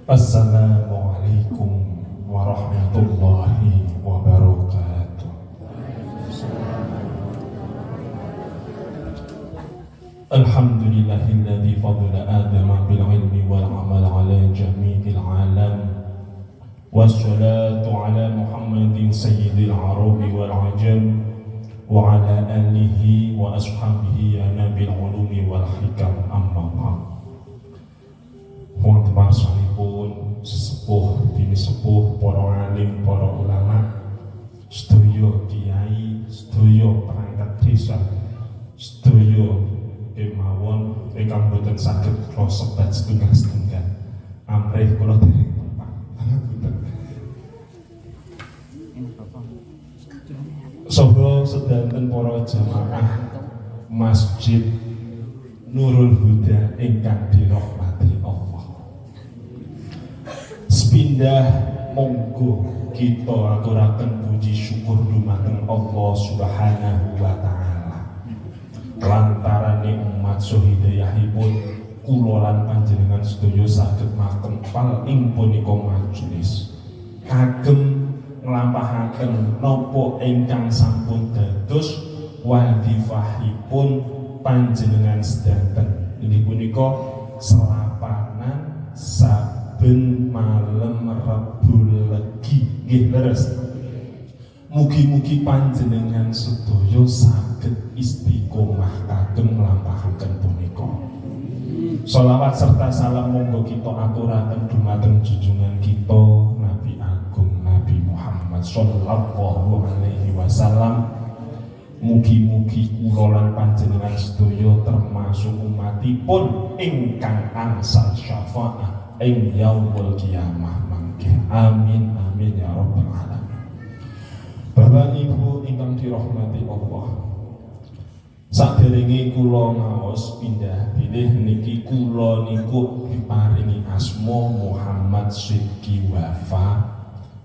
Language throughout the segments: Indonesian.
Assalamualaikum warahmatullahi wabarakatuh. Alhamdulillahilladzi fadala Adama bil ilmi wal amal ala jami'il alam. Wassalatu ala Muhammadin sayyidil arabi wal ajam wa ala alihi wa ashabihi ya nabil ulumi wal hikam amma ba'd. Wong temarsanipun sesepuh dini sepuh, para alim, para ulama, sedaya kiai, sedaya perangkat desa, sedaya kemawon ingkang boten saged kula sebat setunggal-setunggal. Amrih kula dereng Bapak. Saha sedanten para jamaah Masjid Nurul Huda ingkang dirahmati Allah. Sepindah monggo kita aturaken puji syukur dumateng Allah Subhanahu wa taala. Lantarane umat sahidayahipun kula lan panjenengan sedaya saged makempal ing punika majelis. Kagem nglampahaken napa ingkang sampun dados wadhifahipun panjenengan sedanten. Inggih punika selapanan saben malam Rabu Legi. Nggih leres. Mugi-mugi panjenengan sedaya saged istiqomah kagem nglampahaken punika. Sholawat serta salam monggo kita aturaken dumateng junjungan kita Nabi Agung Nabi Muhammad sallallahu alaihi wasallam. Mugi-mugi kula lan panjenengan sedaya termasuk umatipun ingkang angsal syafaat ing yaumul qiyamah mangke. Amin amin ya rabbal alamin. Bapak Ibu ingkang dirahmati Allah, saderenge kula ngaos pindah bilih niki kula niku diparingi asma Muhammad Sidki Wafa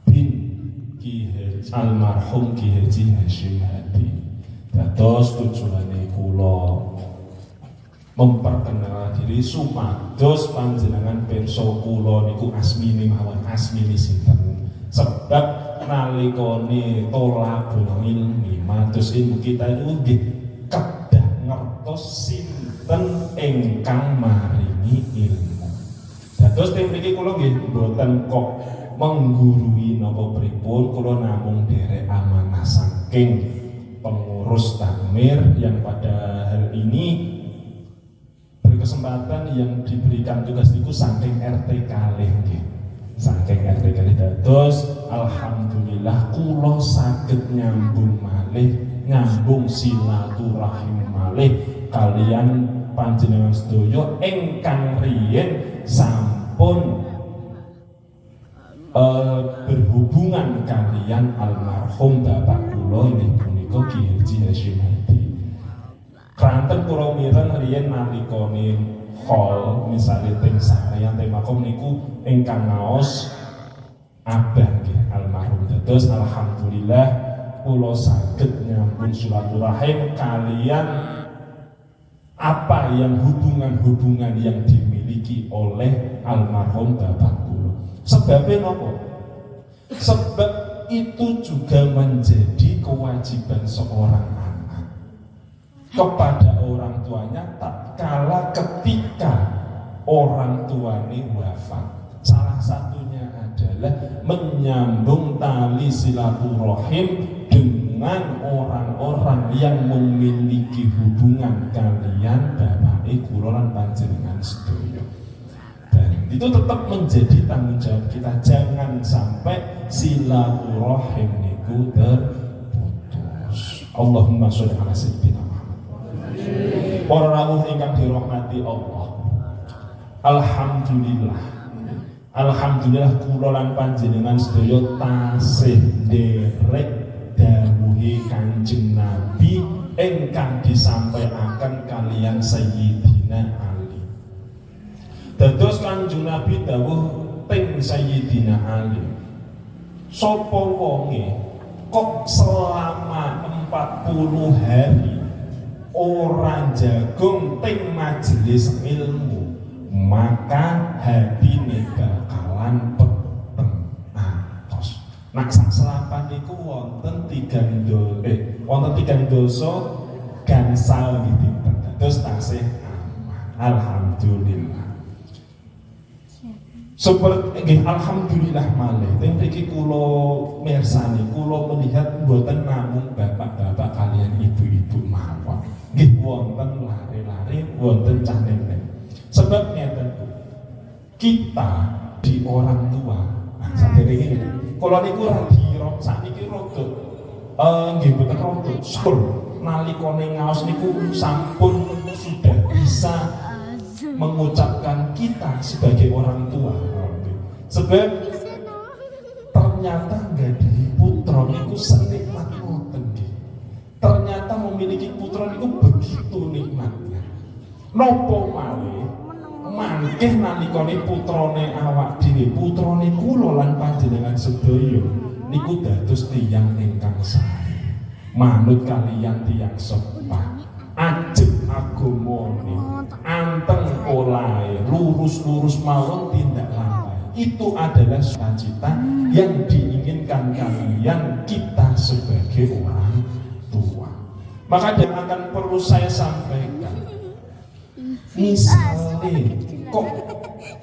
bin Ki Haji almarhum Ki Haji Hasyim Hadi. Dados tujuane kula memperkenalkan diri supados panjenengan pirsa kula niku asmine mawon asmine sinten. Sebab nalikane tolabul ilmi mados ilmu kita itu nggih kedah ngertos sinten ingkang maringi ilmu. Dados teng mriki kula nggih mboten kok menggurui napa pripun, kula namung derek amanah saking pengurus takmir yang pada hal ini berkesempatan yang diberikan tugas itu saking RT kalih nggih. Saking RT kalih dados alhamdulillah kula saged nyambung malih, nyambung silaturahim malih kalian panjenengan sedaya ingkang riyen sampun berhubungan kalian almarhum bapak kula inggih punika Ki Haji Hasyim Hadi. Kranten kula mireng riyen nalikane hall misale teng sarean teng makom niku ingkang ngaos abah nggih almarhum. Dados alhamdulillah kula saged nyambung silaturahim kalian apa yang hubungan-hubungan yang dimiliki oleh almarhum bapak kula. Sebabnya apa? Sebab itu juga menjadi kewajiban seorang anak kepada orang tuanya tatkala ketika orang tuanya wafat. Salah satunya adalah menyambung tali silaturahim dengan orang-orang yang memiliki hubungan kalian bapak kula lan panjenengan sedaya. Dan itu tetap menjadi tanggung jawab kita, jangan sampai silaturahim niku terputus. Allahumma sholli ala sayyidina Muhammad. Para rawuh ingkang dirahmati Allah, alhamdulillah kula lan panjenengan sedaya tasih nderek dawuhe Kanjeng Nabi ingkang disampaikan kalian Sayyidina Ali. Dados Kanjeng Nabi dawuh teng Sayyidina Ali, sapa wonge kok selama 40 hari ora jagung teng majelis ilmu, maka hadine bakal sak selapan niku wonten tigang dosa gansal gitu. Terus tasih alhamdulillah. Nggih alhamdulillah malih. Teng mriki kula mirsani, kula melihat mboten namung bapak-bapak kalian ibu-ibu mawon. Nggih wonten lare-lare, wonten cah nenek. Sebab ngeten Bu. Kita di orang tua. Nah, saderenge kula niku radi sakniki rada nggih mboten rada sul nalikane ngaos niku sampun sudah bisa mengucapkan kita sebagai orang tua. Sebab ternyata nggadahi putra niku senikmat ngoten nggih. Ternyata memiliki putra niku begitu nikmatnya. Napa malih mangkeh nalikane putrane awak dhewe, putrane kula lan panjenengan sedaya niku dados tiyang ingkang sae. Manut kaliyan tiyang sepak. Ajeng agamane, anteng olahe, lurus-lurus mawon tindak lampah. Itu adalah cita-cita yang diinginkan kalian kita sebagai orang tua. Maka yang akan perlu saya sampaikan, misalnya kok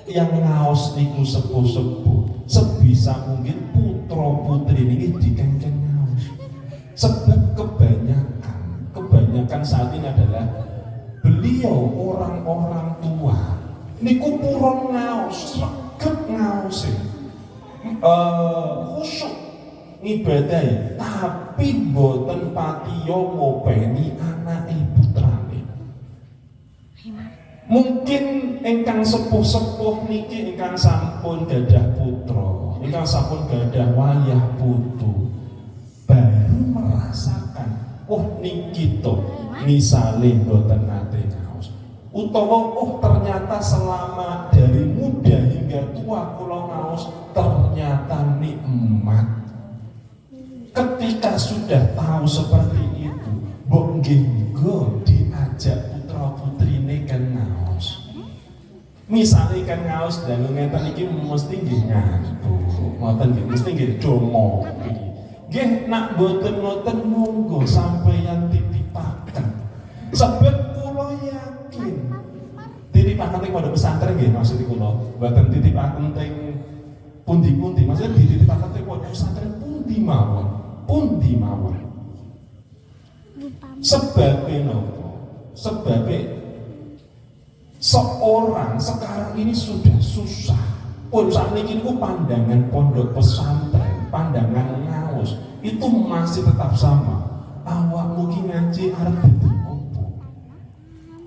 yang ngaos niku sepuh-sepuh, sebisa mungkin putra putri ini dikengken ngaos. Sebab kebanyakan saat ini adalah beliau orang-orang tua niku purun ngaos, regep ngaose, khusyuk ngibadahi, tapi mboten patiya ngopeni anake putrane. Mungkin ingkang sepuh-sepuh niki ingkang sampun gadah putra, ingkang sampun gadah wayah putu, baru merasakan, oh niki to misale mboten nate ngaos, utawa oh ternyata selama dari muda hingga tua kula ngaos ternyata nikmat. Ketika sudah tahu seperti itu, mbok nggih diajak putra putrine kan ngaos. Misale kan ngaos dalu ngeten iki mesti nggih ngantuk, ngoten nggih mesti nggih donga. Nggih nak boten ngoten monggo sampeyan titipaken. Sebab kula yakin titipaken teng pondok pesantren nggih maksud kula, mboten titipaken teng pundi-pundi, maksudnya dititipaken teng pondok pesantren pundi mawon. Sebabnya nopo? Sebabnya seorang sekarang ini sudah susah. Pun saat ini pandangan pondok pesantren, pandangan ngaos itu masih tetap sama. Awakmu ki ngaji arep dadi opo?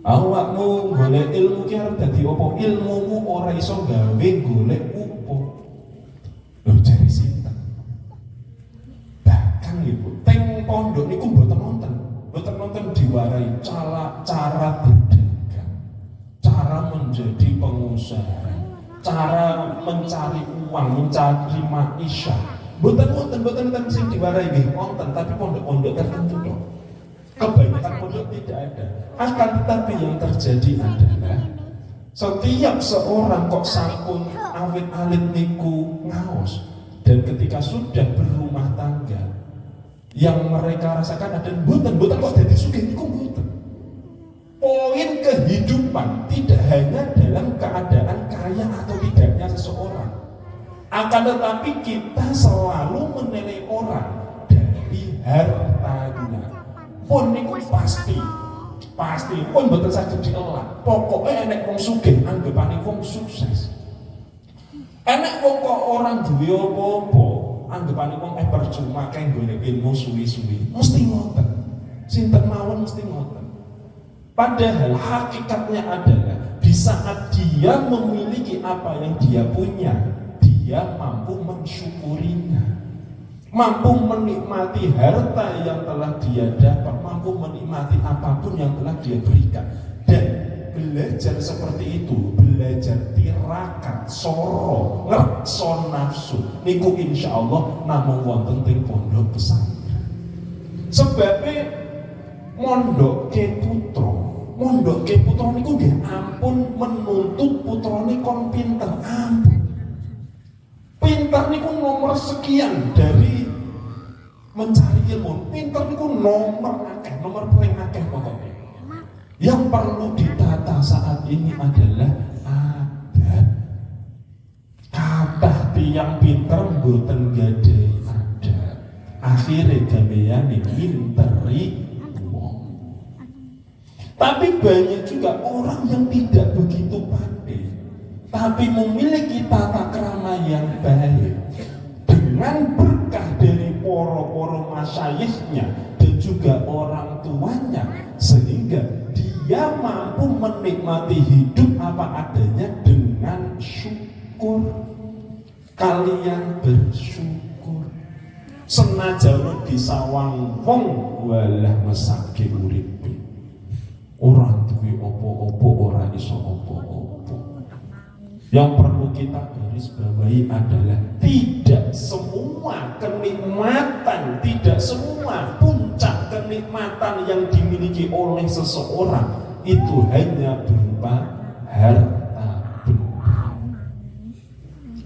Awakmu golek ilmu ki arep dadi opo? Ilmumu ora iso gawe golek opo? Lho jare sinten? Bahkan ibu teng pondok niku mboten nonton diwarai cara berdagang, cara menjadi pengusaha, cara mencari uang, mencari maisha. Mboten sing diwarai nggih wonten, tapi pondok-pondok tertentu kok. Kebanyakan pondok tidak ada. Akan tetapi yang terjadi adalah setiap seorang kok sampun awit-alit niku ngaos, dan ketika sudah berumah tangga, yang mereka rasakan ada mboten kok dadi sugih niku mboten. Poin kehidupan tidak hanya dalam keadaan kaya atau tidaknya seseorang, akan tetapi kita selalu menilai orang dari hartanya. Pun niku pasti pun mboten saged dielak. Pokoknya enek wong sugih anggapane wong sukses. Enek wong kok orang duwe apa-apa anggapane wong percuma kae golek ilmu suwi-suwi. Mesti ngoten. Sinten mawon mesti ngoten. Padahal hakikatnya adalah di saat dia memiliki apa yang dia punya, dia mampu mensyukurinya, mampu menikmati harta yang telah dia dapat, mampu menikmati apapun yang telah dia berikan. Dan belajar seperti itu, belajar tirakat, soro, ngerso nafsu niku insyaallah namung wonten teng pondok pesantren. Sebabnya mondok ke putra niku nggih ampun menuntut putrane kon pinter, ampun. Pinter niku nomor sekian dari mencari ilmu. Pinter itu nomor paling akeh pokoknya. Yang perlu ditata saat ini adalah adab. Kathah tiyang pinter mboten gadhahi adab. Akhire gaweyane minteri wong. Tapi banyak juga orang yang tidak begitu pandai, tapi memiliki tata krama yang baik dengan berkah dari poro-poro masyayikhnya dan juga orang tuanya, sehingga dia mampu menikmati hidup apa adanya dengan syukur. Kalian bersyukur senajan disawang wong walah mesake uripe. Ora duwe opo-opo, ora iso opo-opo. Yang perlu kita garis bawahi adalah tidak semua kenikmatan, tidak semua puncak kenikmatan yang dimiliki oleh seseorang itu hanya berupa harta benda.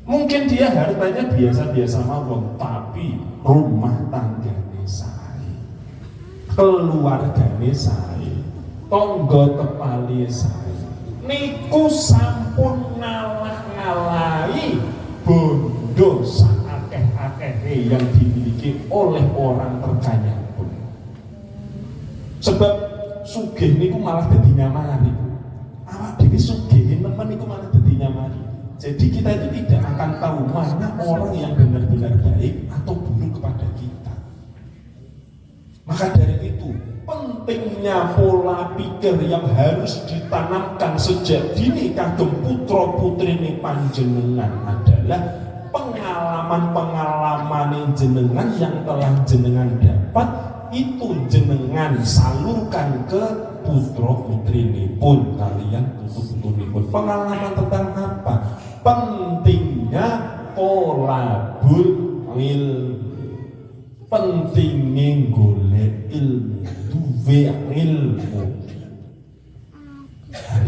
Mungkin dia hartanya biasa-biasa mawon, tapi rumah tanggane sae, keluargane sae, tangga tepali sae, niku sampun ngalah-ngalahi bondo sakakeh-akehe yang dimiliki oleh orang terkaya pun. Sebab sugih niku malah dadi nyamari. Awak dhewe sugih nemen niku malah dadi nyamari. Jadi kita itu tidak akan tahu mana orang yang benar-benar baik atau buruk kepada kita. Maka dari itu pentingnya pola pikir yang harus ditanamkan sejak dini kagem putra putri panjenengan adalah pengalaman-pengalaman jenengan yang telah jenengan dapat itu jenengan salurkan ke putra putri pun kalian putu-putu pun. Pengalaman tentang apa? Pentingnya tolabul ilmu, pentingnya golek ilmu, duwe ilmu.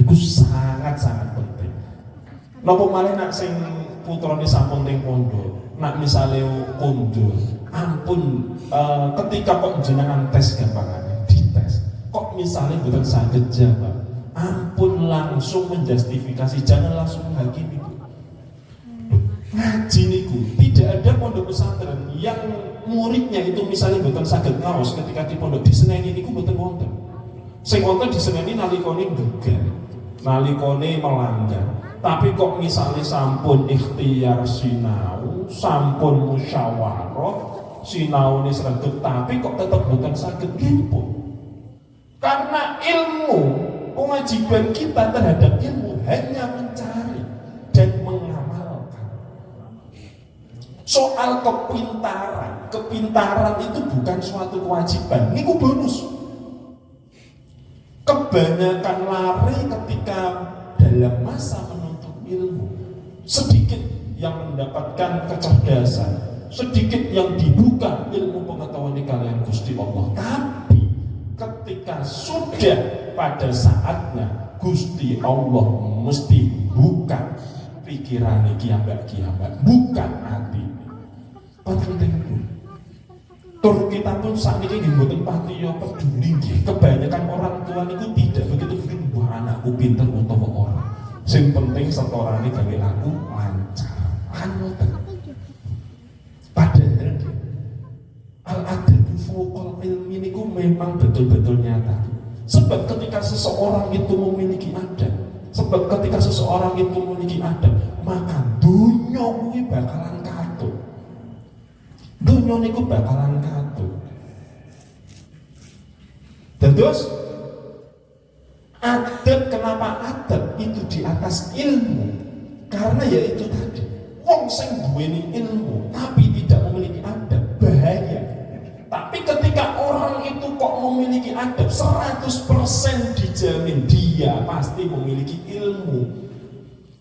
Itu sangat-sangat penting. Napa malih nak sing putrane sampun teng pondok, nak misale kondur, ampun ketika kok jenengan tes gampangane, dites. Kok misalnya mboten saged jawab, ampun langsung menjustifikasi, jangan langsung menghakimi. Ngaji niku tidak ada pondok pesantren yang muridnya itu misalnya mboten saged ngaos ketika di pondok diseneni niku mboten wonten. Sing wonten diseneni nalikane geger, nalikane melanggar. Tapi kok misalnya sampun ikhtiar sinau, sampun musyawarah, sinau ini sregep, tapi kok tetap bukan saged nggih. Karena ilmu, kewajiban kita terhadap ilmu hanya mencari dan mengamalkan. Soal kepintaran itu bukan suatu kewajiban, ini bonus. Kebanyakan lari ketika dalam masa menuntut ilmu, sedikit yang mendapatkan kecerdasan, sedikit yang dibuka ilmu pengetahuan di kalian Gusti Allah. Tapi ketika sudah pada saatnya Gusti Allah mesti buka pikiran kiambak, bukan hati. Penting pun. Tur kita pun saat ini mboten pati yo peduli. Kebanyakan orang tua niku tidak begitu peduli buah anakku pinter utawa ora. Sing penting setorane gawe aku lancar. Kan ngoten. Padahal al-adabu fawqal ilmi niku memang betul-betul nyata. Sebab ketika seseorang itu memiliki adab, maka dunya kuwi bakalan katut. Dunya niku bakalan katut. Terus adab, kenapa adab itu di atas ilmu? Karena ya itu tadi, wong sing duweni ilmu tapi tidak memiliki adab bahaya. Tapi ketika orang itu kok memiliki adab, 100% dijamin dia pasti memiliki ilmu.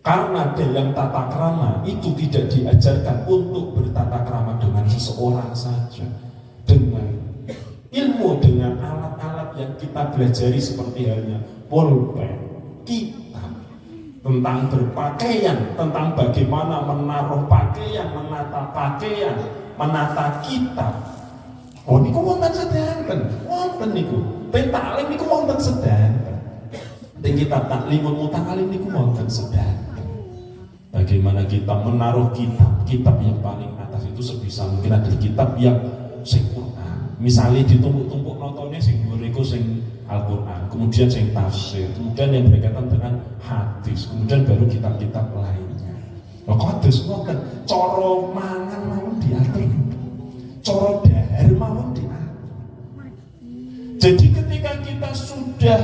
Karena dalam tata krama itu tidak diajarkan untuk bertata krama dengan seseorang saja. Dengan ilmu, dengan alat-alat yang kita pelajari seperti halnya pulpen, kitab, tentang berpakaian, tentang bagaimana menaruh pakaian, menata kitab. Oh niku wonten sedanten, wonten niku. Teng taklim niku wonten sedanten. Teng kitab taklimul muta'alim niku wonten sedanten. Bagaimana kita menaruh kitab yang paling atas itu sebisa mungkin adalah kitab yang sing Quran. Misalnya ditumpuk-tumpuk notone sing dhuwur iku sing Al-Quran, kemudian sing tafsir, kemudian yang berkaitan dengan hadis, kemudian baru kitab-kitab lainnya. Nah, kados ngoten, cara mangan mawon diatur, cara dahar mawon diatur. Jadi ketika kita sudah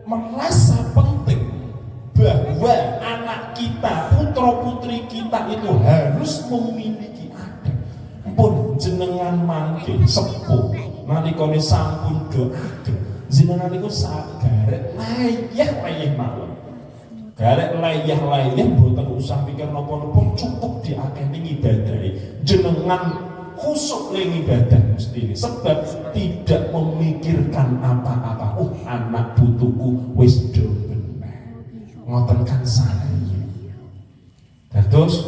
merasa penting bahwa anak kita, putra-putri kita itu harus memiliki adat, pun jenengan mangke sepuh nalikane sampun doaken jenengan niku garek layah mawon. Garek layah mboten usah pikir napa-napa, cukup diakeni ibadahe. Jenengan khusuk ning ibadah mesti sebab tidak memikirkan apa-apa. Oh, anak putuku wis do bener. Ngoten kan saya. Terus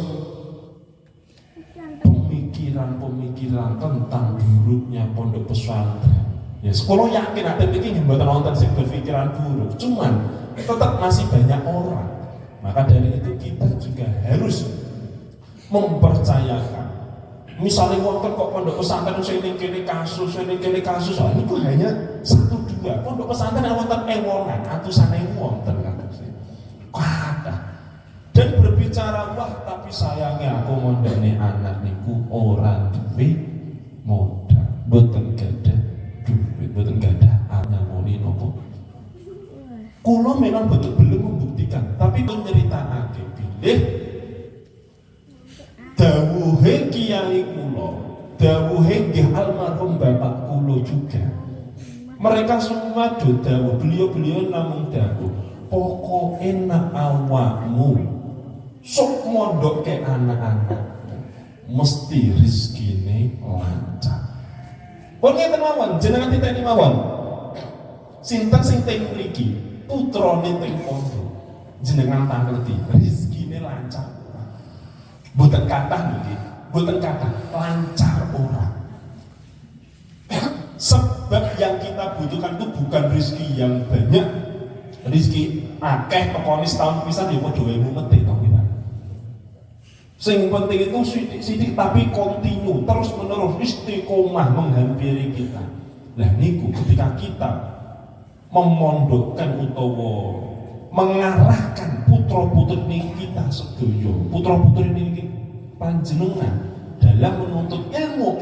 pemikiran tentang buruknya pondok pesantren. Ya, sekolah yakin ada yang mboten wonten sing berpikiran buruk, cuman tetap masih banyak orang. Maka dari itu kita juga harus mempercayakan. Misalnya wonten kok pondok pesantren sing kene kasus, ini kok hanya 1-2. Pondok pesantren yang wonten ewonan, atusan ewu wonten kan. Kathah. Dan berbicara wah tapi sayangnya aku mondane anak niku ora duwe modal, mboten gadah duit, mboten gadah nyamoni nopo. Kula memang betul belum membuktikan, tapi pun nyeritakake bilih dawuhe kiai kula, dawuhe nggih almarhum bapak kula juga. Mereka semua do dawuh, beliau namung dawuh, pokoke nek awakmu sok mondok ke anak-anak mesti rezekine lancar. Pun ngeten mawon, jenengan titeni mawon. Sinten sing teng mriki, putrane teng pondok. Jenengan tangerti, rezekine lancar. Mboten kathah niki, mboten kathah, lancar ora. Sebab yang kita butuhkan itu bukan rezeki yang banyak, rezeki akeh tekone setahun pisan ya padha wae mumete to. Sing penting itu sidik tapi kontinu, terus menerus istiqomah menghampiri kita. Nah niku ketika kita memondokkan utawa mengarahkan putra-putri kita sedaya, putra-putri niki panjenengan dalam menuntut ilmu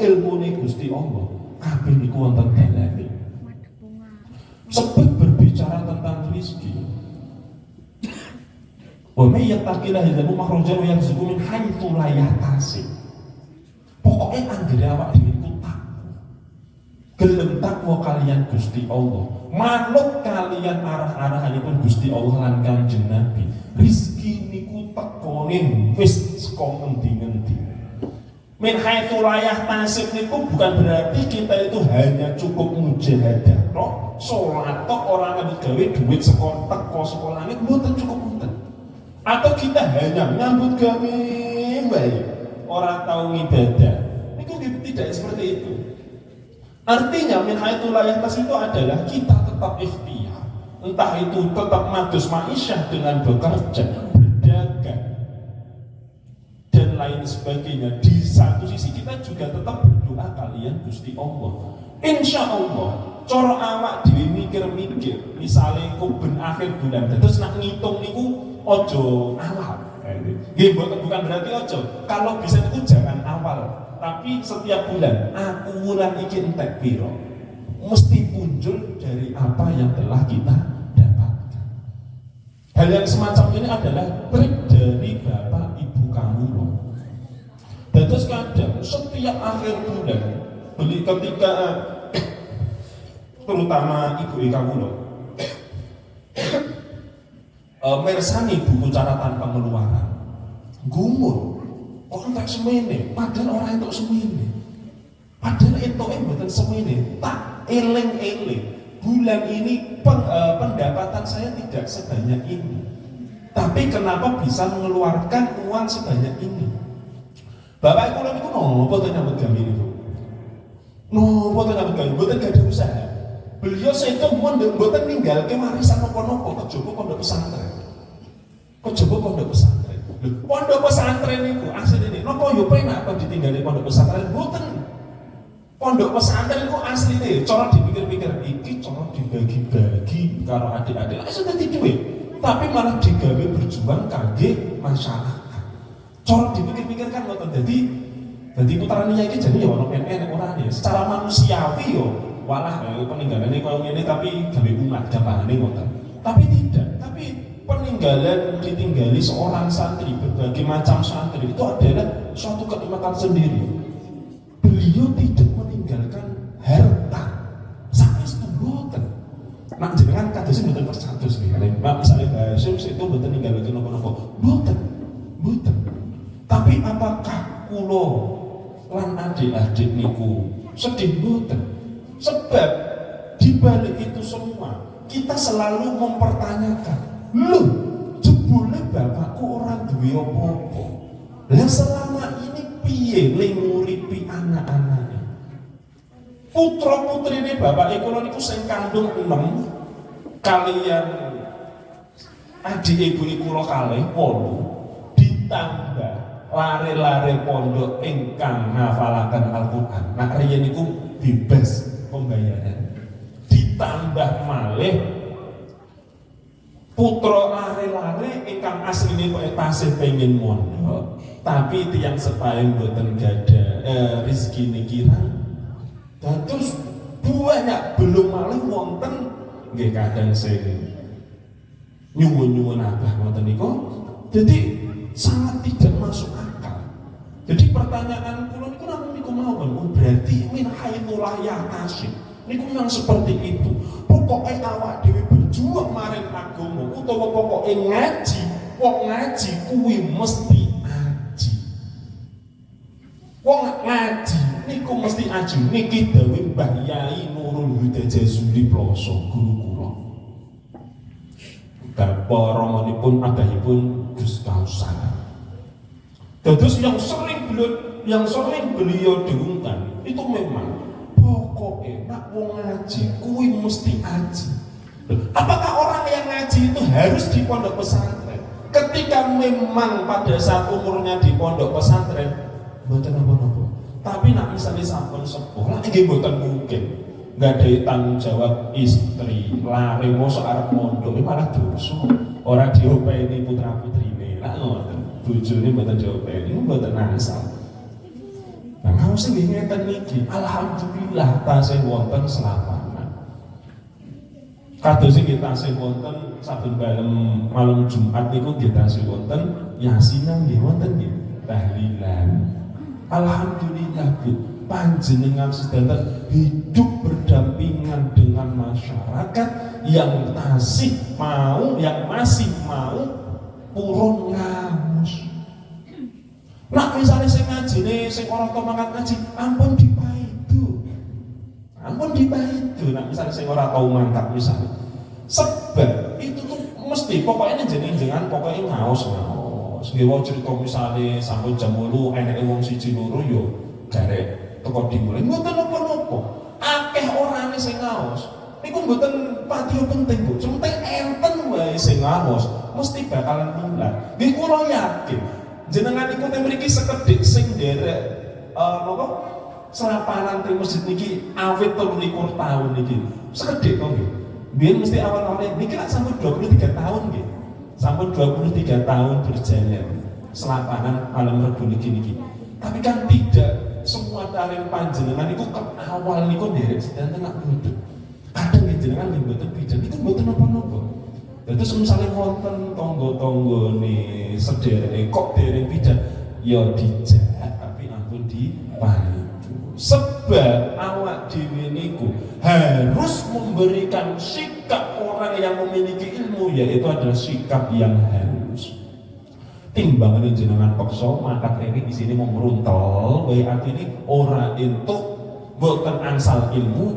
Gusti Allah, kabeh niku wonten dalane. Sebab berbicara tentang rezeki, wa may yattaqillah yaj'al makhrajan wa yarzuqhu min haitsu la yahtasib. Pokoke anggere awak dhewe iku takwa. Gelem takwa kalian Gusti Allah. Manut kalian arah-arahanipun Gusti Allah lan Kanjeng Nabi. Rezeki niku tekone wis saka ngendi-ngendi. Min haitsu la yahtasib niku bukan berarti kita itu hanya cukup mujahadah tok, salat tok ora gawe duit saka teko sekolah niku mboten cukup mboten. Atau kita hanya nyambut gawe baik, orang tahu ibadah. Itu tidak seperti itu. Artinya min haitsu la yahtasib itu adalah kita tetap ikhtiar. Entah itu tetap madus ma'isyah dengan bekerja, berdagang dan lain sebagainya. Di satu sisi kita juga tetap berdoa kalian Gusti Allah. Insya Allah, cara awak dhewe mikir-mikir, misalnya ku ben akhir bulan, terus nak ngitung niku ojo awal. Nggih bukan berarti ojo. Kalau bisa itu jangan awal, tapi setiap bulan aku bulan iki entek piro. Mesti muncul dari apa yang telah kita dapatkan. Hal yang semacam ini adalah trik dari Bapak Ibu kamu loh. Dan terus kadang setiap akhir bulan beli ketika terutama ibu kamu loh mersani buku catatan pengeluaran gumun orang tak semene padahal orang itu semene padahal itu bukan semene tak eling-eling bulan ini pendapatan saya tidak sebanyak ini, tapi kenapa bisa mengeluarkan uang sebanyak ini? Bapak itu itu nopo tuh nyambut gawe itu Nopo to nyambut gawe, mboten gak ada usaha. Beliau sedo mboten ninggalke warisan napa-napa kejaba pondok pesantren. Kejaba pondok pesantren. Lho, pondok pesantren niku asline napa yo penak apa ditinggali pondok pesantren mboten. Pondok pesantren itu asline cara dipikir-pikir iki cara dibagi-bagi karo adik-adik. Lah sudah duwe. Tapi malah digawe berjuang kangge masyarakat. Cara dipikir-pikir kan ngoten dadi putarane iki jadi ya ono enek ora ya. Secara manusiawi yo walah peninggalane koyo ngene tapi gawe umat gampangane ngoten. Tapi tidak, tapi peninggalan ditinggali seorang santri berbagai macam santri itu adalah suatu kenikmatan sendiri. Beliau tidak meninggalkan harta sampai setuloten. Nak jenengan kados mboten persatus nggih. Nek misale Basim itu mboten ninggalkan napa-napa. Mboten. Tapi apakah kula lan adik-adik niku sedih mboten? Sebab di balik itu semua kita selalu mempertanyakan, loh, jebule bapakku orang duwe apa-apa. Lah selama ini piye le nguripi anak-anake? Putra-putrine bapak kula niku sing kandung 6 kalian adik ibu kula kalih 8 ditambah lare-lare pondok ingkang ngafalaken Al-Qur'an. Nah riyen niku bebas pembayaran. Ditambah malih putra lare-lare ingkang asline kok tasih pengin mondok, tapi tiyang sepahe mboten gadah rezeki niki dados banyak belum malih wonten nggih kadang sing nyuwun-nyuwun abah ngoten niku. Jadi sangat tidak masuk akal. Jadi pertanyaan kula niku namung niku mawon, berarti min haitsu la yahtasib. Niku memang seperti itu. Pokoknya awak dhewe berjuang maring agama utawa pokoknya ngaji, wong ngaji kuwi mesti aji. Wong ngaji niku mesti aji. Niki dawuh Mbah Yai Nurul Huda Jazuli Ploso guru kula. Bapak romanipun abahipun Gus Kausan. Terus yang sering beliau dengungkan itu memang pokoknya nak wong ngaji kuwi mesti aji. Apakah orang yang ngaji itu harus di pondok pesantren? Ketika memang pada saat umurnya di pondok pesantren mboten napa-napa. Tapi nak misalnya sampun sepuh lah nggih mboten mungkin. Nggak ada tanggung jawab istri, lari mosok arep mondok malah dosa. Ora diopeni putra-putrine. Lah ngoten. Bojone mboten diopeni, mboten asal. Nah, kalau sing ngeten niki, alhamdulillah tasih wonten selapanan. Kados sing tasih wonten saben malam Jumat niku nggih tasih wonten yasinan nggih wonten nggih, tahlilan. Alhamdulillah Bu, panjenengan sedaya hidup berdampingan dengan masyarakat yang masih mau purun ngamus. Nah misalnya sing ngajine sing orang tau mangkat ngaji, ampun dipaidu. Nah misalnya sing orang tau mangkat misalnya. Sebab itu tuh mesti pokoknya jeneng-jengan pokoknya ngaos. Nggih cerita misalnya sampai jam 8 eneke wong siji loro yo garek teko dimulai. Mboten napa-napa. Akeh orane sing ngaos. Niku mboten pati penting, Bu. Penting enten wae sing ngaos mesti bakalan mulai. Nggih kula yakin jenengan iku teng mriki sekedhik sing nderek napa serapanan teng masjid niki awit 23 tahun niki. Sekedhik to nggih. Biyen mesti awal-awal niki lak sampun 23 tahun nggih. Sampun 23 tahun berjalan selapanan malam Rebo niki. Tapi kan tidak semua taring panjenengan itu ke awal niku nderek sedanten nak bodho. Kadang jenengan nggih mboten bidan niku mboten napa-napa. Terus misalnya wonten tangga-tanggane sedereke kok dereng bidan ya dijak tapi ampun dipaidu. Sebab awak dhewe niku harus memberikan sikap orang yang memiliki ilmu, yaitu adalah sikap yang halus. Timbangan jenengan paksa mangkat ini di sini mau meruntel, bayi artinya ora entuk boten angsal ilmu,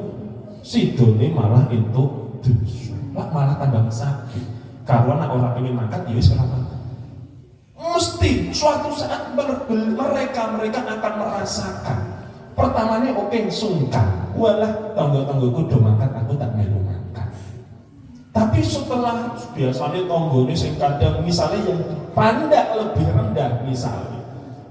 sidone malah entuk dosa, malah tambah sakit. Karena orang pengen mangkat, ya wis ora mangkat. Mesti suatu saat mereka akan merasakan Pertamanya oke sungkan, walah tangga-tanggaku do makan aku tak melu makan. Tapi setelah biasanya tanggane sing kadang misalnya yang pandak lebih rendah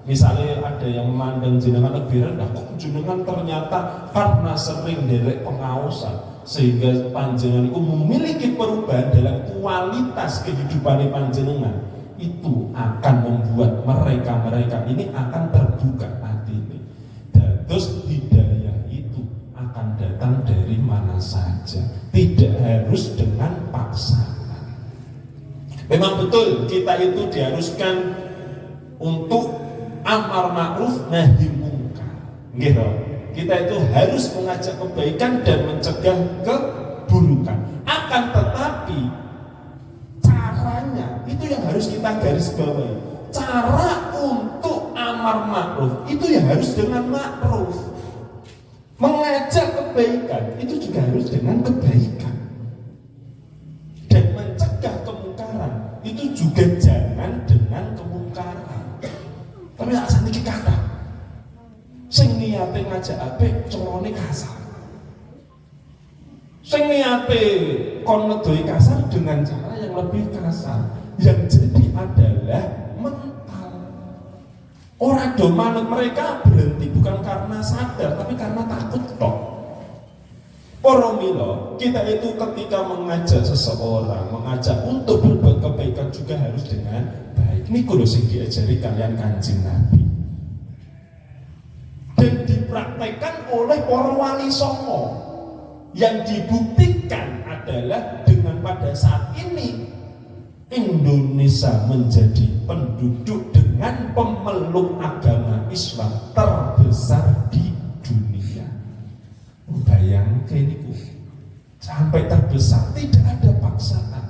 misalnya ada yang memandang jenengan lebih rendah, kok jenengan ternyata karena sering derek pengaosan sehingga panjenengan itu memiliki perubahan dalam kualitas kehidupan panjenengan, itu akan membuat mereka ini akan terbuka hati ini. Dan terus hidayah itu akan datang dari mana saja, tidak harus dengan paksaan. Memang betul kita itu diharuskan untuk amar ma'ruf nahi mungkar, gitu. Kita itu harus mengajak kebaikan dan mencegah keburukan. Akan tetapi caranya itu yang harus kita garis bawahi. Cara untuk amar ma'ruf itu ya harus dengan ma'ruf. Mengajak kebaikan itu juga harus dengan kebaikan. Dan mencegah kemungkaran itu juga jangan dengan kemungkaran. Tapi tak saniki kata sing niate ngajak apik carane kasar. Sing niate kon ngedoi kasar dengan cara yang lebih kasar. Yang jadi adalah mental. Orang do manut mereka berhenti bukan karena sadar tapi karena takut tok. Para mila, kita itu ketika mengajak seseorang, mengajak untuk berbuat kebaikan juga harus dengan baik. Ini kudu sing diajari kalian Kanjeng Nabi. Dan dipraktekkan oleh para wali songo. Yang dibuktikan adalah dengan pada saat ini Indonesia menjadi penduduk dengan pemeluk agama Islam terbesar di dunia. Bayangkan itu sampai terbesar, tidak ada paksaan.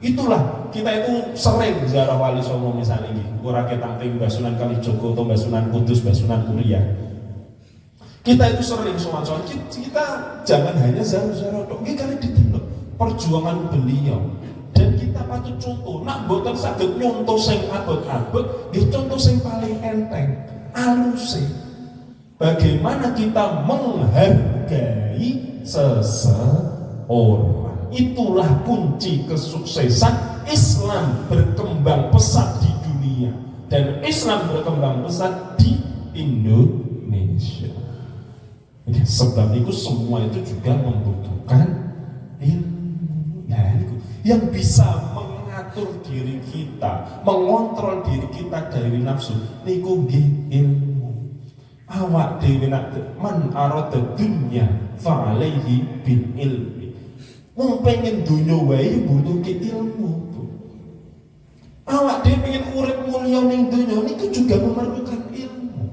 Itulah kita itu sering ziarah wali songo misalnya ini ora ketangting Mbah Kalijogo atau Mbah Kudus, Mbah Kuria. Kita itu sering sowan-sowan, kita jangan hanya ziarah-ziarah tok, nggih kali didelok perjuangan beliau. Dan kita patut contoh, nak mboten saged nyontoh sing abot-abot, nggih contoh sing paling enteng, aluse. Bagaimana kita menghargai seseorang. Itulah kunci kesuksesan Islam berkembang pesat di dunia dan Islam berkembang pesat di Indonesia. Sebab itu semua itu juga membutuhkan ilmu. Nah, itu yang bisa mengatur diri kita, mengontrol diri kita dari nafsu. Niku nggih ilmu. Awak dhewe nak man arada dunya fa alaihi bil ilmi. Wong pengen dunya wae butuh ilmu. Awak dhewe pengen urip mulya ning dunya niku juga memerlukan ilmu.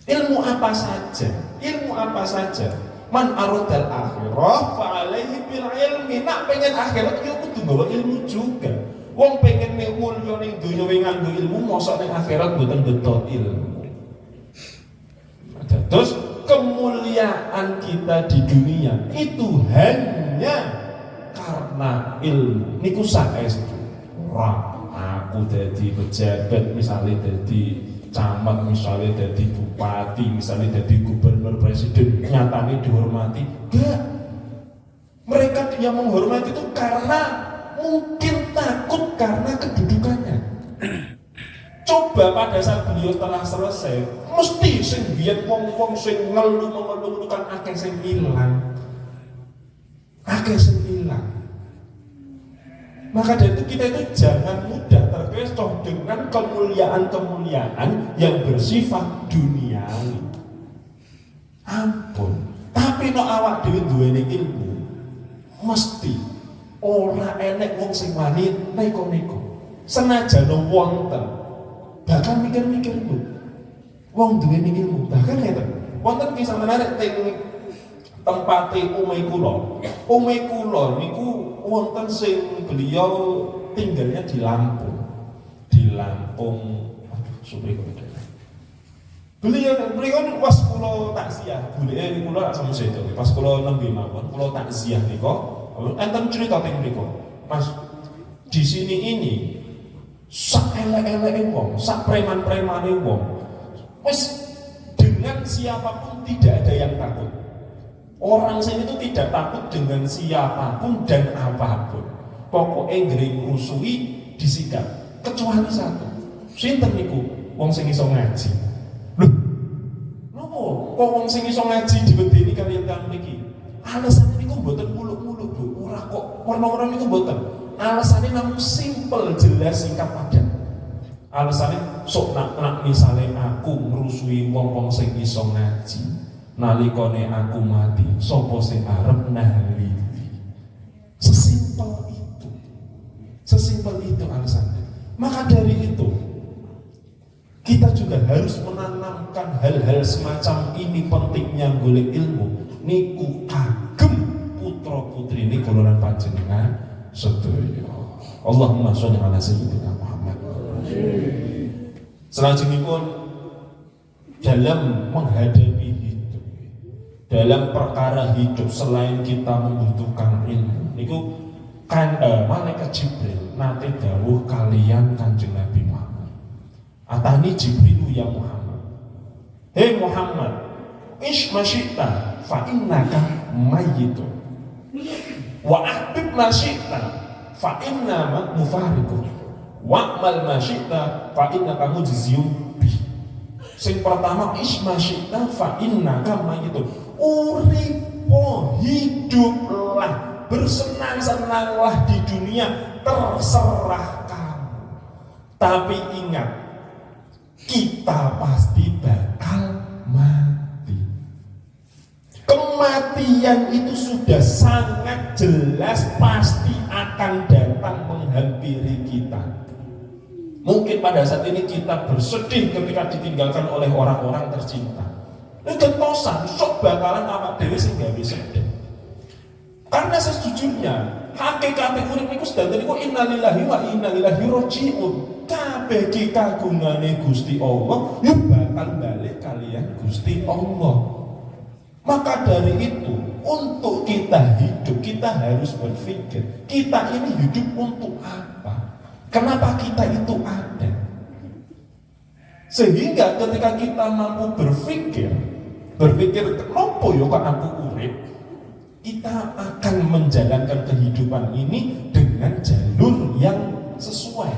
Ilmu apa saja? Ilmu apa saja? Man aradal akhirah fa alaihi bil ilmi. Nak pengen akhirat yo kudu gawa ilmu juga. Wong pengen ning mulya ning dunya wae nganggo ilmu, mosok ning akhirat mboten beto ilmu. Terus kemuliaan kita di dunia itu hanya karena ilmu. Niku saestu. Ora aku dadi pejabat, misalnya dadi camat, misalnya dadi bupati, misalnya dadi gubernur, presiden, nyatanya dihormati. Enggak. Mereka yang menghormati itu karena mungkin takut karena kedudukannya. Coba pada saat beliau telah selesai, mesti sing biyen wong-wong sing ngeluh kan akeh sing ilang. Akeh sing ilang. Maka dari itu kita itu jangan mudah terkecoh dengan kemuliaan-kemuliaan yang bersifat duniawi. Ampun. Tapi no awak dhewe duweni ilmu, mesti ora enek wong sing wani neko-neko. Senajan wonten bahkan mikir-mikir itu wong duweni ilmu, bahkan ngeten wonten kisah menarik teng tempate umay kula niku wonten sing beliau tinggalnya di Lampung supaya beliau pas kula takziah goleke kula sama sedo pas kula nembe mawon kula takziah nika enten cerita teng mriku Mas di sini ini sak elek-eleke wong, sak preman-premane wong. Wis dengan siapapun tidak ada yang takut. Orang sini itu tidak takut dengan siapapun dan apapun. Pokoknya ngering ngrusuhi disikat. Kecuali satu. Sinten niku? Wong sing iso ngaji. Loh, nopo? Kok wong sing iso ngaji diwedeni kaliyan kang mriki? Alasannya niku mboten muluk-muluk, Bu. Ora kok warna-warna niku mboten. Alasannya namun simple, jelas, singkat, padat. Alasannya sok nak misale aku ngrusuhi wong-wong sing iso ngaji. Nalikane aku mati, sapa sing arep nahlili? Sesimpel itu. Sesimpel itu alasannya. Maka dari itu, kita juga harus menanamkan hal-hal semacam ini pentingnya golek ilmu. Niku kagem putra-putri ini golongan panjenengan sedaya. Allahumma sholli ala sayyidina Muhammad. Selanjutnya dalam menghadapi dalam perkara hidup selain kita membutuhkan ilmu niku kan malaikat Jibril nate dawuh kalian Kanjeng Nabi Muhammad. Atani Jibril ya Muhammad. Hei Muhammad, ish masyita fa innaka mayyitun. Wa ahbib masyita fa inna mufariqun. Wa'mal masyita fa innaka mujziyun. Sing pertama ish masyita fa innaka mayyitun. Uripo, hiduplah, bersenang-senanglah di dunia, terserah kamu. Tapi ingat, kita pasti bakal mati. Kematian itu sudah sangat jelas pasti akan datang menghampiri kita. Mungkin pada saat ini kita bersedih ketika ditinggalkan oleh orang-orang tercinta. Ini kentosan, sok bakalan awak dhewe sing gawe sedih. Karena sejujurnya hakikat urip niku sedanten niku innalillahi wa inna ilaihi raji'un. Kabeh kagungane Gusti Allah yo bakal balik kalian Gusti Allah. Maka dari itu, untuk kita hidup kita harus berpikir, kita ini hidup untuk apa? Kenapa kita itu ada? Sehingga ketika kita mampu berpikir kenapa ya kok aku urip, kita akan menjalankan kehidupan ini dengan jalur yang sesuai.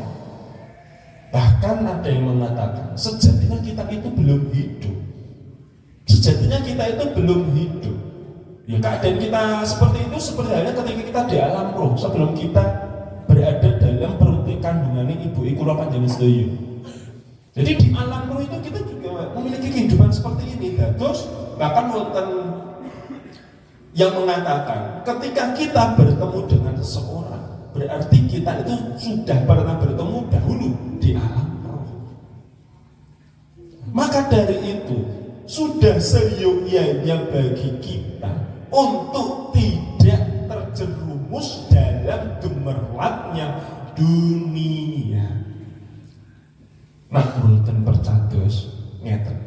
Bahkan ada yang mengatakan sejatinya kita itu belum hidup. Sejatinya kita itu belum hidup. Ya keadaan kita seperti itu sebenarnya ketika kita di alam roh sebelum kita berada dalam perut kandungan ibu kula panjenengan sedaya. Jadi di alam roh itu kita juga memiliki kehidupan seperti ini. Terus bahkan wonten yang mengatakan ketika kita bertemu dengan seseorang berarti kita itu sudah pernah bertemu dahulu di alam roh. Maka dari itu sudah seyogyanya bagi kita untuk tidak terjerumus dalam gemerlapnya dunia. Nah, boten percados ngeten.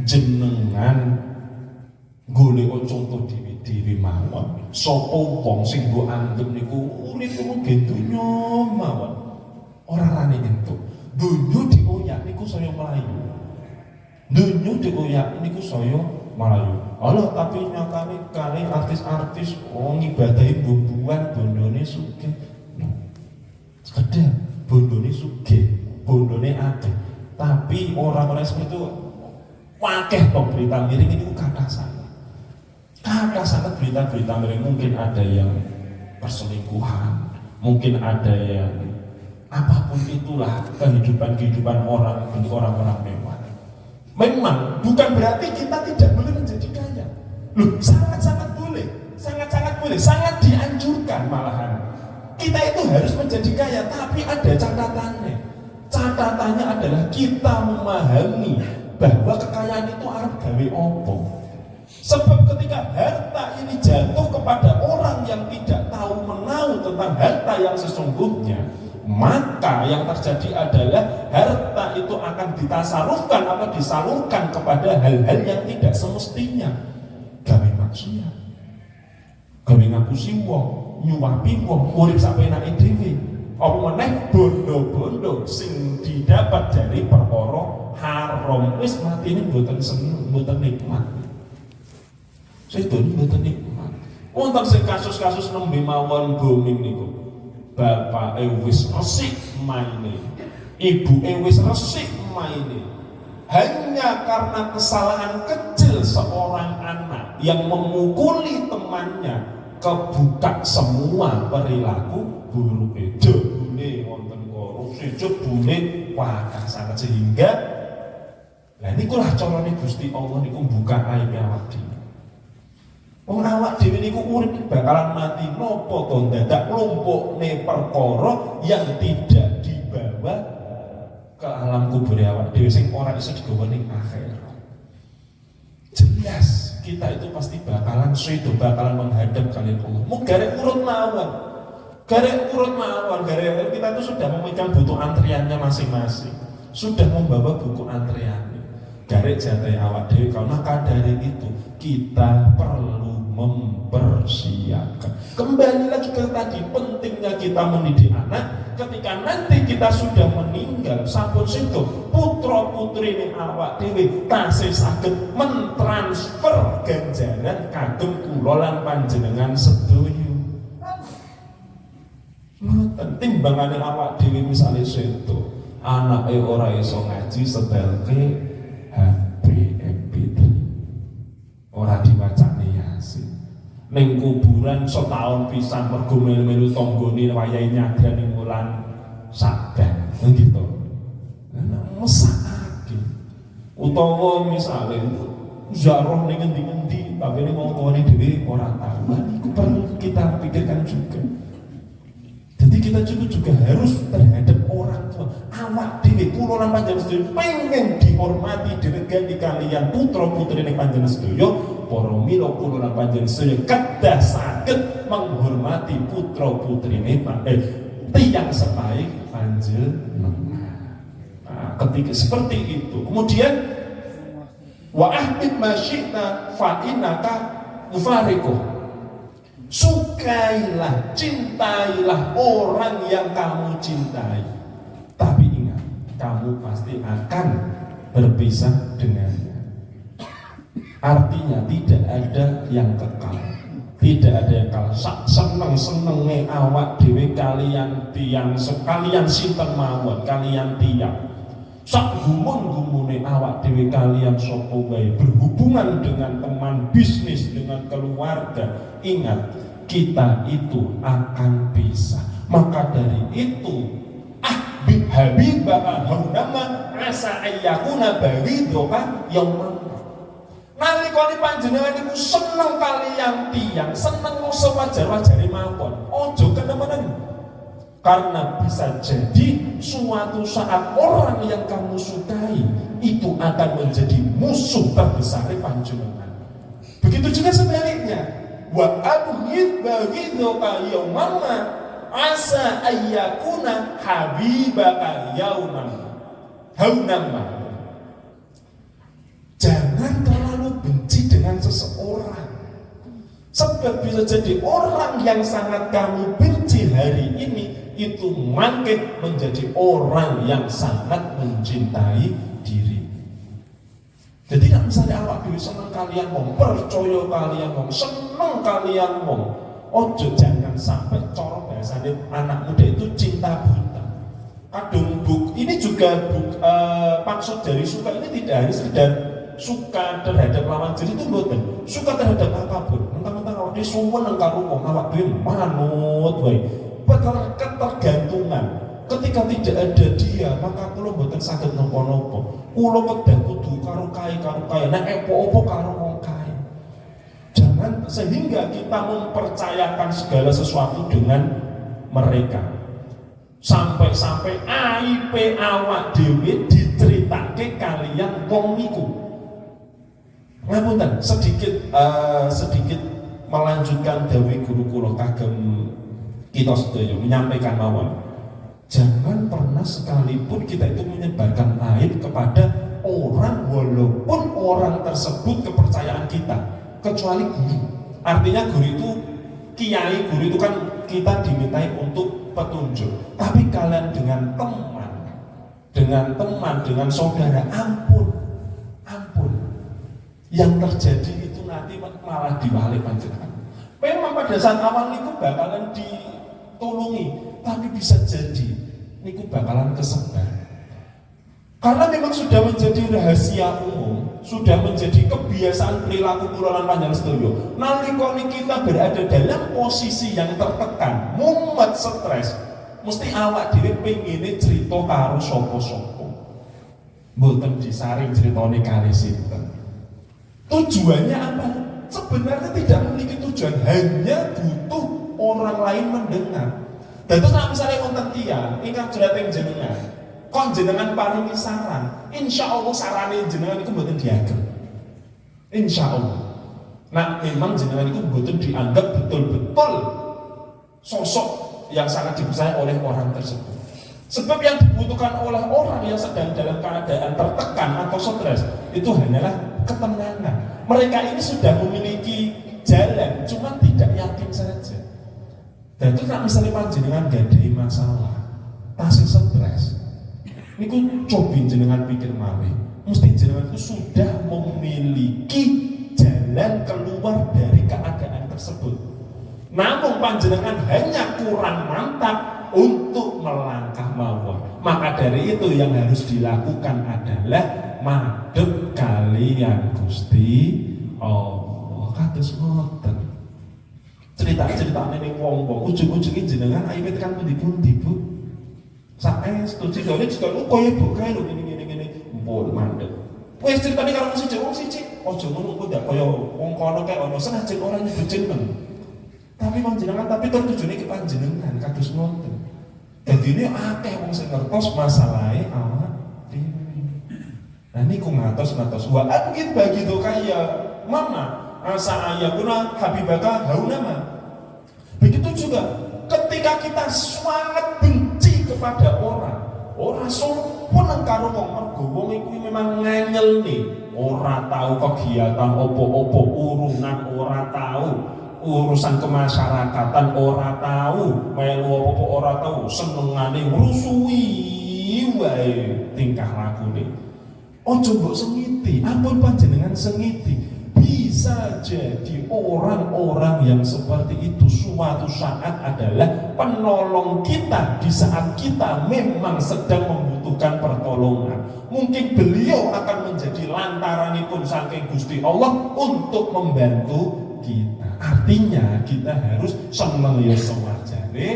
Jenengan golek contoh dhewe mawon. Sapa wong sing mbok anggap niku urip mung donya mawon. Ora rane entuk. Donya dioyak niku saya melayu. Donya dioyak niku saya melayu. Allah tapi nyatane kali artis-artis ngibadahi bubuan bondone sugih. Sekedar bondone sugih, bondone akeh. Tapi orang-orang seperti itu wakeh toh berita miring ini kata sangat berita-berita miring. Mungkin ada yang perselingkuhan, mungkin ada yang apapun itulah kehidupan orang bentuk orang-orang mewah. Memang bukan berarti kita tidak boleh menjadi kaya. Loh, sangat-sangat boleh, sangat dianjurkan malahan. Kita itu harus menjadi kaya, tapi ada catatannya. Catatannya adalah kita memahami bahwa kekayaan itu arep gawe opo. Sebab ketika harta ini jatuh kepada orang yang tidak tahu menahu tentang harta yang sesungguhnya, maka yang terjadi adalah harta itu akan ditasarufkan atau disalurkan kepada hal-hal yang tidak semestinya. Gawe maksiat, gawe ngapusi wong, nyuwapi wong, urip sampe enake dhewe. Apa meneh bondo-bondo sing didapat dari perkara haram wis matine mboten seneng, mboten nikmat. Sedone mboten nikmat. Wonten sing kasus-kasus nembe mawon booming niku. Bapake wis resik maine. Ibuke wis resik maine. Hanya karena kesalahan kecil seorang anak yang memukuli temannya, kebuka semua perilaku buruk jebule wonten korupsi, jebule wakah sangat, sehingga lah niku lah carane Gusti Allah niku buka aib awak dhewe. Wong awak dhewe niku urip bakalan mati napa to dadak mlumpukne perkara yang tidak dibawa ke alam kubur awak dhewe sing ora iso digawa ning akhirat. Jelas kita itu pasti bakalan sedo, bakalan menghadap kalian Allah. Mau garek urut mawon, garek kita itu sudah memegang butuh antriannya masing-masing, sudah membawa buku antriannya. Garek jatai awak dhewe, maka dari itu kita perlu mempersiapkan. Kembali lagi ke tadi, pentingnya kita mendidik anak. Ketika nanti kita sudah meninggal, sampun situ putra putri ini awak dhewe tasih saged mentransfer ganjaran kagem kula lan panjenengan sedaya. Ngoten timbangane awak dhewe misale situ anake ora iso ngaji setelke HP MP3. Ora diwacane Yasin. Ning kuburan setahun pisan mergo melu-melu tanggane wayahe nyadran ning wulan Saban gitu. Mesake. Utawa misale ziarah ning endi-endi tapi ning wong-wong dhewe ora tahu. Iku perlu kita pikirkan juga. Jadi kita juga harus terhadap orang tua. Awak dhewe kula lan panjenengan sedaya pengen dihormati diregani kalian putra putri ning panjenengan sedaya. Para mila kula lan panjenengan sedaya kedah saged menghormati putra putrine tiyang sebaik panjenengan. Nah, ketika seperti itu, kemudian wa ahbib ma syi'ta fa innaka mufariquh. Sukailah, cintailah orang yang kamu cintai. Tapi ingat, kamu pasti akan berpisah dengannya. Artinya tidak ada yang kekal. Tidak ada yang kalah. Seneng-senenge awak dhewe kalian tiang sekalian sinten mawon, kalian tiang. Sak gumun-gumune awak dhewe kalian sapa wae berhubungan dengan teman bisnis, dengan keluarga. Ingat, kita itu akan pisah. Maka dari itu, habibaka haunama asa ayyakuna baridhoka yaumana. Nalikane panjenengan iku seneng kaliyan tiyang, seneng sewajar-wajare mawon. Ojo kenemenan. Karena bisa jadi suatu saat orang yang kamu sukai itu akan menjadi musuh terbesar panjenengan. Begitu juga sebaliknya. Wa abghid baghidhoka yaumana asa ayyakuna habibaka haunama. Jangan terlalu benci dengan seseorang, sebab bisa jadi orang yang sangat kamu benci hari ini itu makin menjadi orang yang sangat mencintai diri. Jadi tidak misalnya awak dhewe seneng kalian wong, percaya kalian wong, seneng kalian wong. Ojo jangan sampai cara bahasanya anak muda itu cinta buta. Kadung ini juga maksud dari suka ini tidak hanya sekedar suka terhadap lawan jenis itu mboten. Suka terhadap apapun. Mentang-mentang awak dhewe suweneng karo wong, awak dhewe manut wae. Ketergantungan. Ketika tidak ada dia, maka kula mboten saged napa-napa. Kula kedah kudu karo kae, nek opo-opo karo wong kae. Jangan sehingga kita mempercayakan segala sesuatu dengan mereka. Sampai-sampai aib awak dhewe diceritake kalian wong niku. Ngapunten, sedikit melanjutkan dawuh guru kula kagem kita sedaya menyampaikan mawon. Jangan pernah sekalipun kita itu menyebarkan aib kepada orang walaupun orang tersebut kepercayaan kita, kecuali guru. Artinya guru itu kiai, guru itu kan kita dimintai untuk petunjuk. Tapi kalian dengan teman, dengan saudara, ampun. Yang terjadi itu nanti malah diwalik panjenengan. Memang pada saat awal niku bakalan ditulungi, tapi bisa jadi niku bakalan kesebar. Karena memang sudah menjadi rahasia umum, sudah menjadi kebiasaan perilaku kula lan panjenengan sedaya. Nalika kita berada dalam posisi yang tertekan, mumet, stres, mesti awak dhewe pengine cerita karo sapa-sapa. Mboten disaring critane kali sinten. Tujuannya apa? Sebenarnya tidak memiliki tujuan, hanya butuh orang lain mendengar. Dan terus misalnya wonten tiyang ingkang jerating jenengan, kok jenengan paringi saran, insya Allah sarane jenengan itu mboten dianggap. Insya Allah. Nah, memang jenengan itu mboten dianggap betul-betul sosok yang sangat dipercaya oleh orang tersebut. Sebab yang dibutuhkan oleh orang yang sedang dalam keadaan tertekan atau stres itu hanyalah ketenangan. Mereka ini sudah memiliki jalan, cuma tidak yakin saja. Dan itu nak misalnya panjenengan gak ada masalah, tasih stres, ini ku coba jenengan pikir malih, mesti jenengan itu sudah memiliki jalan keluar dari keadaan tersebut. Namun panjenengan hanya kurang mantap untuk melangkah mawon. Maka dari itu yang harus dilakukan adalah madhep kaliyan Gusti Allah. Kados ngoten. Cerita-ceritane ning wong-wong ujug-ujuge jenengan ayo tekan pundi-pundi, Bu. Saestu cidone koyo Bu kae lho ngene. Mpun mandeg. Wis critane karo wong siji. Aja ngono kok ndak koyo wong kono kae ana senajan ora nyebut jeneng. Tapi panjenengan tertujune ke panjenengan kados ngoten. Dadi ini akeh wong sing ngertos masalahe awak dhewe. Nah niku ngatos. Wa abgid begitu kaya mama asa ayakuna habibaka haunama. Begitu juga ketika kita sangat benci kepada orang sumpun karo wong mergo wong iku memang nganyel nih, ora tahu kegiatan opo-opo, urunan ora tahu, urusan kemasyarakatan ora tahu, melu opo ora tahu, senengane ngrusuhi wae tingkah lakune. Ojo mbok sengiti, ampun panjenengan sengiti. Bisa jadi orang-orang yang seperti itu suatu saat adalah penolong kita di saat kita memang sedang membutuhkan pertolongan. Mungkin beliau akan menjadi lantaranipun saking Gusti Allah untuk membantu kita. Artinya kita harus seneng ya sewajare,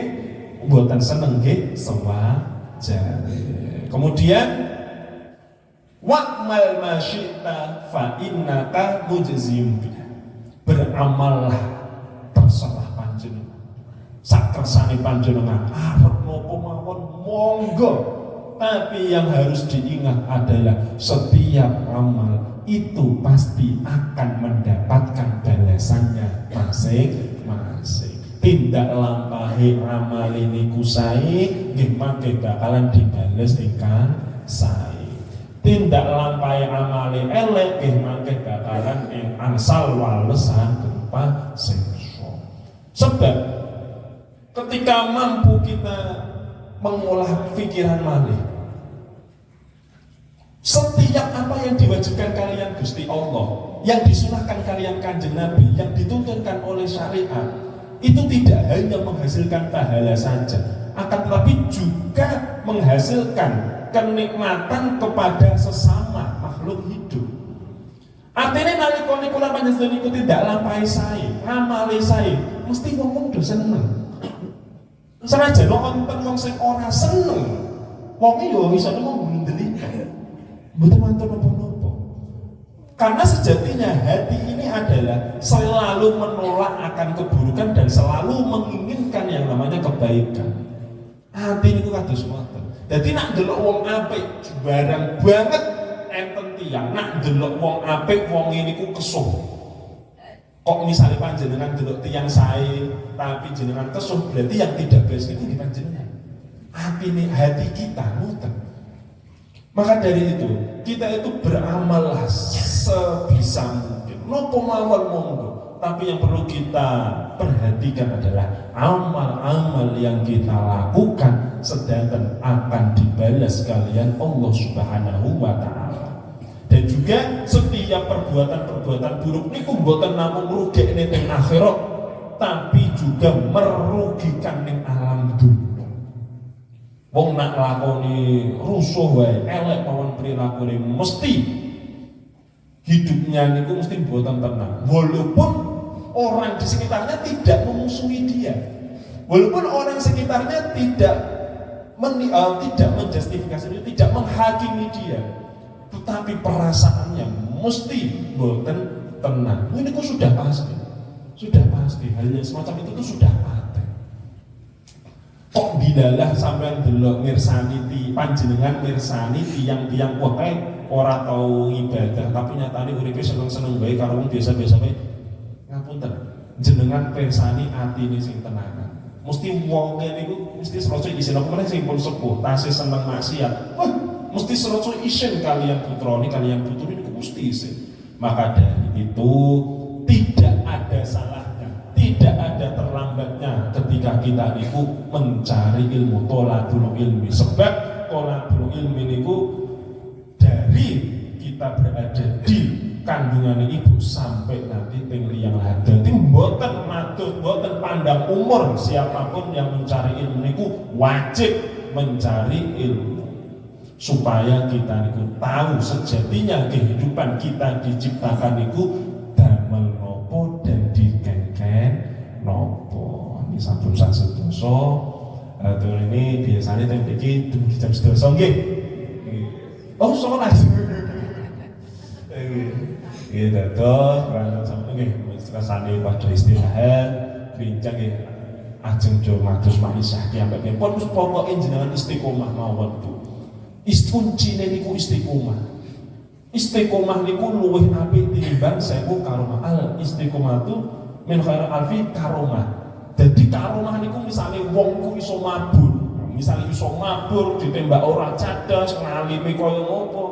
mboten seneng nggih sewajare. Kemudian wa'mal ma syi'ta fa innaka mujzim. Beramallah terserah panjenengan. Sak kersane panjenengan arep napa mawon monggo. Tapi yang harus diingat adalah setiap amal itu pasti akan mendapatkan balasannya masing-masing. Tindak lampahi amal ini kusai nggih mangke bakalan dibales ingkang sae. Tindak lampai amale elek mangke bakalan angsal walesan berupa siksa. Sebab ketika mampu kita mengolah pikiran malih, setiap apa yang diwajibkan kalian Gusti Allah, yang disunahkan kalian Kanjeng Nabi, yang dituntunkan oleh syariat, itu tidak hanya menghasilkan pahala saja, akan tetapi juga menghasilkan kenikmatan kepada sesama makhluk hidup. Artinya nalika kula panjenengan iku tidak lampahi sae, ngamali sae, mesti wong do seneng. Senajan wonten wong sing ora seneng, wong yo iso ngomong ndelika. Mboten mantul napa-napa. Karena sejatinya hati ini adalah selalu menolak akan keburukan dan selalu menginginkan yang namanya kebaikan. Hati niku kados ngoten. Jadi nak delok wong apik barang banget enten tiyang, nak delok wong apik wong ini ku kesuh. Kok misalnya panjenengan delok tiyang sae tapi jenengan kesuh, berarti yang tidak beres itu di panjenengan. Hati kita muter. Maka dari itu kita itu beramallah sebisa mungkin. Nopo mawon monggo, tapi yang perlu kita perhatikan adalah amal-amal yang kita lakukan sedangkan akan dibalas kalian Allah Subhanahu wa Ta'ala. Dan juga setiap perbuatan-perbuatan buruk niku mboten namung ngrugekne ning akhirat, tapi juga merugikan ning alam dunya. Wong nak lakoni rusuh wae, elek mawon prilakune mesti hidupnya niku mesti mboten tenang. Walaupun orang di sekitarnya tidak memusuhi dia, walaupun orang sekitarnya tidak menjustifikasi dia, tidak menghakimi dia, tetapi perasaannya mesti mboten tenang. Ini kok sudah pasti hal yang semacam itu tuh sudah paten. Kok dilalah sampean delok mirsani panjenengan mirsani tiang-tiang wae ora tau ibadah tapi nyatane uripe seneng-seneng bae karo wong biasa-biasa bae. Ngapunten, jenengan pirsani atine sing tenanan. Mesti wong niku mesti seroco isin apa meneh sing pun sepuh, tasih seneng maksiat. Wah, mesti seroco isin kalian putroni, kalian putri niku mesti isin. Maka dari itu tidak ada salahnya, tidak ada terlambatnya ketika kita niku mencari ilmu tolabul ilmi. Sebab tolabul ilmi niku dari kita berada di kandungan ibu sampai nanti ting liyang ada. Dadi mboten matur, mboten pandang umur, siapapun yang mencari ilmu niku wajib mencari ilmu supaya kita niku tahu sejatinya kehidupan kita diciptakan niku damel nopo dan dikengken nopo. Ini sampun sak sedoso. Tahun ini biasanya teng iki jam sedoso nggih. Oh, sholat. Iya, terus berangkat sama kesane pada istirahat, bincang ya, ajeng jo matus maisah kiambak pun pokoknya jenengan istiqomah mawon Bu. Kuncine niku istiqomah. Istiqomah niku luwih apik tinimbang 1000 karomah. Al istiqomatu min khairil alfi karomah. Jadi karomah niku misale wong ku iso mabur. Misalnya iso mabur, ditembak orang cadas, ngalimi kaya ngopo,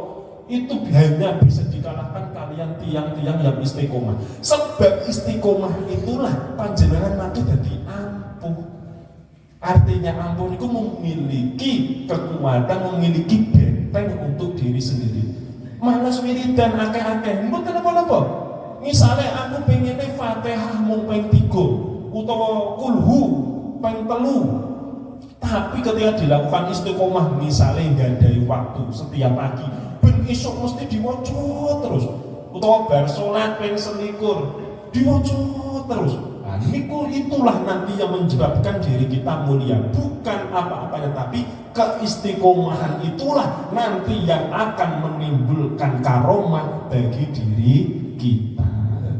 itu hanya bisa dikalahkan kalian tiang-tiang yang istiqomah. Sebab istiqomah itulah panjenengan nanti jadi ampuh. Artinya ampuh itu memiliki kekuatan, memiliki benteng untuk diri sendiri. Malas wiridan akeh-akeh, mboten apa-apa. Misalnya aku pengennya Fatihah mung ping 3 utawa kulhu ping 3. Tapi ketika dilakukan istiqomah, misalnya nggak ada waktu setiap pagi, ben esok mesti diwaca terus, utawa bar sholat ping 21 diwaca terus. Nah, itulah nanti yang menyebabkan diri kita mulia, bukan apa-apanya, tapi keistiqomahan itulah nanti yang akan menimbulkan karomah bagi diri kita.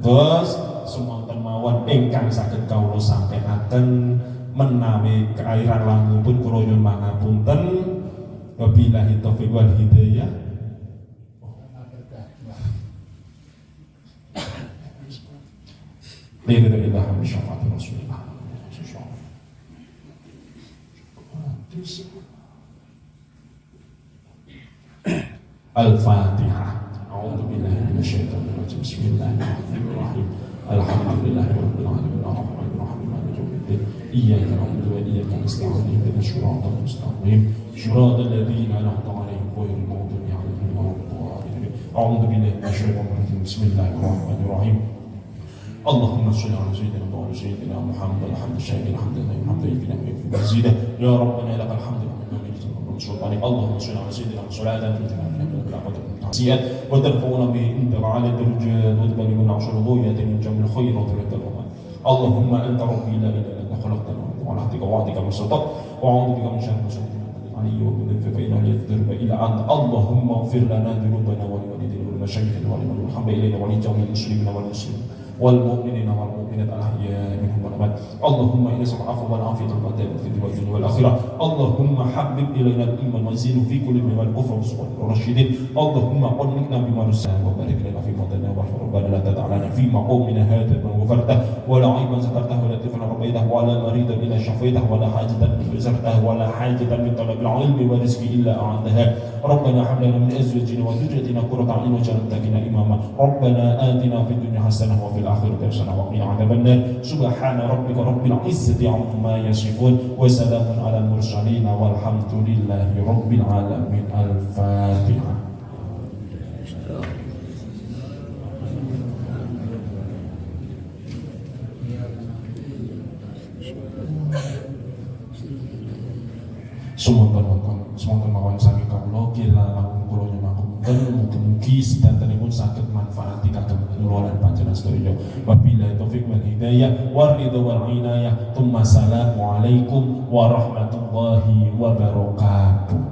Terus semonten mawon ingkang saged kawula sampaiaken menawi keairan langkungipun kula nyuwun mangapunten. Wabillahi taufiq wal hidayah. Lihat ilah syafaat Rasulullah. Al-Fatihah. A'udzu billahi minasyaitonir rajim. Bismillahirrahmanirrahim. Alhamdulillahirabbil alamin. Arrahmanir rahim. Maliki yaumiddin. Iyyaka na'budu wa iyyaka nasta'in. Ihdinas siratal mustaqim. Shiratal ladzina an'amta 'alaihim ghairil maghdubi 'alaihim waladdallin. A'udzu billahi minasyaitonir rajim. Bismillahirrahmanirrahim. اللهم صل على سيدنا محمد سيدنا محمد الحمد الشهيد الحمد لله الحمد لله في مزيدا يا ربنا لك الحمد اللهم صل على سيدنا صلاة تجعلنا من الرحمة والتعزيات وترفعنا به عندك على الدرجات وتبلغنا عشر غايات من جميع الخيرات والكرامات اللهم انت ربي لا اله الا انت خلقتنا وعلى عهدك ووعدك ما استطعت واعوذ بك من شر ما صنعت علي ومن ذنب فإنه لا يقدر الا انت اللهم اغفر لنا ذنوبنا ولوالدينا ولمشايخنا ولمن انضم الينا ولجميع المسلمين والمسلمين والمؤمنين والمؤمنات الأحياء منهم والأموات اللهم إنا نسألك العفو والعافية في الدنيا والآخرة اللهم حبب إلينا الإيمان وزينه في قلوبنا والكفر والراشدين اللهم قنعنا بما نسأل وبارك لنا في فضلنا ربنا لا تدع لنا في مقامنا هذا من غفرته ولا عيبا سترته ولا طفلا ربيته ولا مريضا إلا شفيته ولا حاجة من زرته ولا حاجة من طلب العلم والرزق إلا أعنتها Rabbana hab lana min azwajina wa dhurriyyatina qurrata a'yun waj'alna lil muttaqina imama. Rabbana atina fid dunya hasanah wa fil akhirati hasanah wa qina adzabannar. Subhana rabbika rabbil izzati amma yasifun wa salamun alal mursalin walhamdulillahi rabbil alamin. Al-Fatihah. Semoga mawon sami kawula kira langkung kula nyemaken mugi-mugi sedantenipun saged manfaat kagem kula lan panjenengan sedaya. Wabillahi taufik wal hidayah wa ridha wal inayah. Assalamualaikum warahmatullahi wabarakatuh.